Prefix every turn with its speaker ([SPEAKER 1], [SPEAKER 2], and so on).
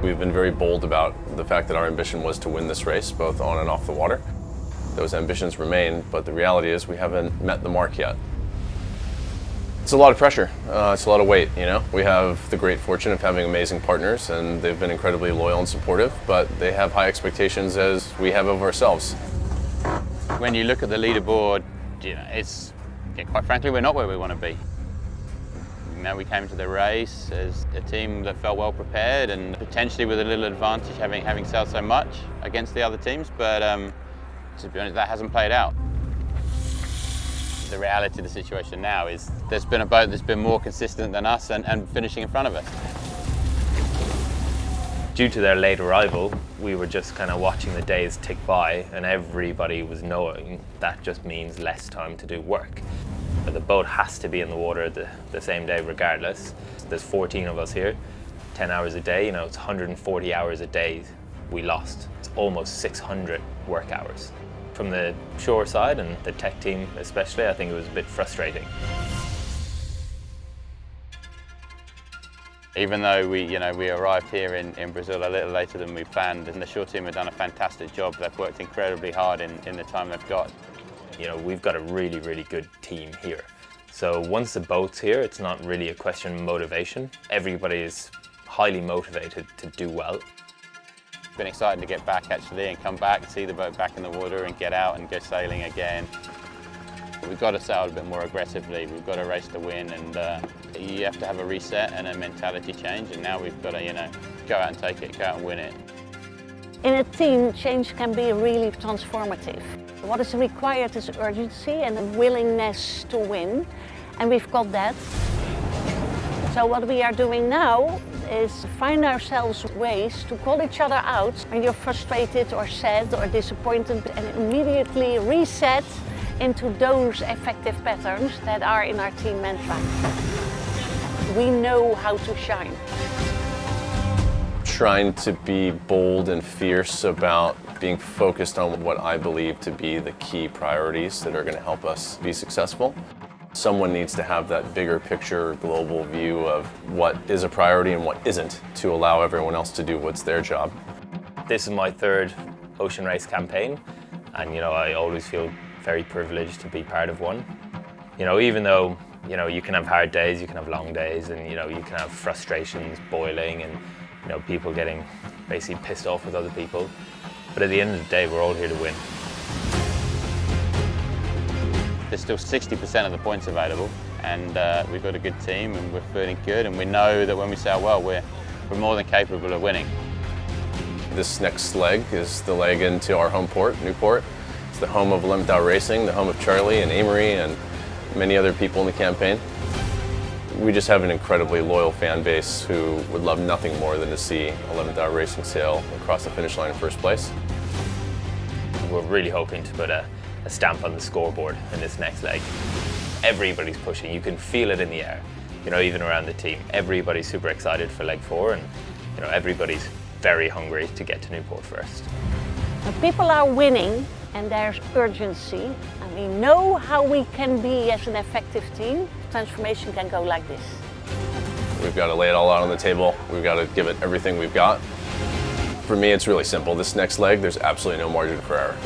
[SPEAKER 1] We've been very bold about the fact that our ambition was to win this race, both on and off the water. Those ambitions remain, but the reality is we haven't met the mark yet. It's a lot of pressure, it's a lot of weight, you know. We have the great fortune of having amazing partners, and they've been incredibly loyal and supportive, but they have high expectations as we have of ourselves.
[SPEAKER 2] When you look at the leaderboard, you know, quite frankly, we're not where we want to be. You know, we came to the race as a team that felt well prepared and potentially with a little advantage having sailed so much against the other teams, but to be honest, that hasn't played out. The reality of the situation now is there's been a boat that's been more consistent than us and finishing in front of us.
[SPEAKER 3] Due to their late arrival, we were just kind of watching the days tick by, and everybody was knowing that just means less time to do work. But the boat has to be in the water the same day regardless. There's 14 of us here, 10 hours a day, you know, it's 140 hours a day we lost. It's almost 600 work hours. From the shore side and the tech team especially, I think it was a bit frustrating.
[SPEAKER 2] Even though we arrived here in Brazil a little later than we planned, and the shore team have done a fantastic job. They've worked incredibly hard in the time they've got.
[SPEAKER 3] You know, we've got a really, really good team here. So once the boat's here, it's not really a question of motivation. Everybody is highly motivated to do well.
[SPEAKER 2] Been excited to get back actually and come back, see the boat back in the water and get out and go sailing again. We've got to sail a bit more aggressively. We've got a race to win, and you have to have a reset and a mentality change, and now we've got to, you know, go out and take it, go out and win it.
[SPEAKER 4] In a team, change can be really transformative. What is required is urgency and a willingness to win, and we've got that. So what we are doing now is find ourselves ways to call each other out when you're frustrated or sad or disappointed, and immediately reset into those effective patterns that are in our team mantra. We know how to shine.
[SPEAKER 1] Trying to be bold and fierce about being focused on what I believe to be the key priorities that are going to help us be successful. Someone needs to have that bigger picture, global view of what is a priority and what isn't, to allow everyone else to do what's their job.
[SPEAKER 3] This is my third ocean race campaign, and you know, I always feel very privileged to be part of one. You know, even though, you know, you can have hard days, you can have long days, and you know, you can have frustrations boiling and, you know, people getting basically pissed off with other people. But at the end of the day, we're all here to win.
[SPEAKER 2] There's still 60% of the points available, and we've got a good team and we're feeling good, and we know that when we sail well, we're more than capable of winning.
[SPEAKER 1] This next leg is the leg into our home port, Newport. It's the home of 11th Hour Racing, the home of Charlie and Amory and many other people in the campaign. We just have an incredibly loyal fan base who would love nothing more than to see 11th Hour Racing sail across the finish line in first place.
[SPEAKER 3] We're really hoping to put a stamp on the scoreboard in this next leg. Everybody's pushing, you can feel it in the air, you know, even around the team. Everybody's super excited for leg 4, and you know, everybody's very hungry to get to Newport first.
[SPEAKER 4] People are winning, and there's urgency, and we know how we can be as an effective team. Transformation can go like this.
[SPEAKER 1] We've got to lay it all out on the table. We've got to give it everything we've got. For me, it's really simple. This next leg, there's absolutely no margin for error.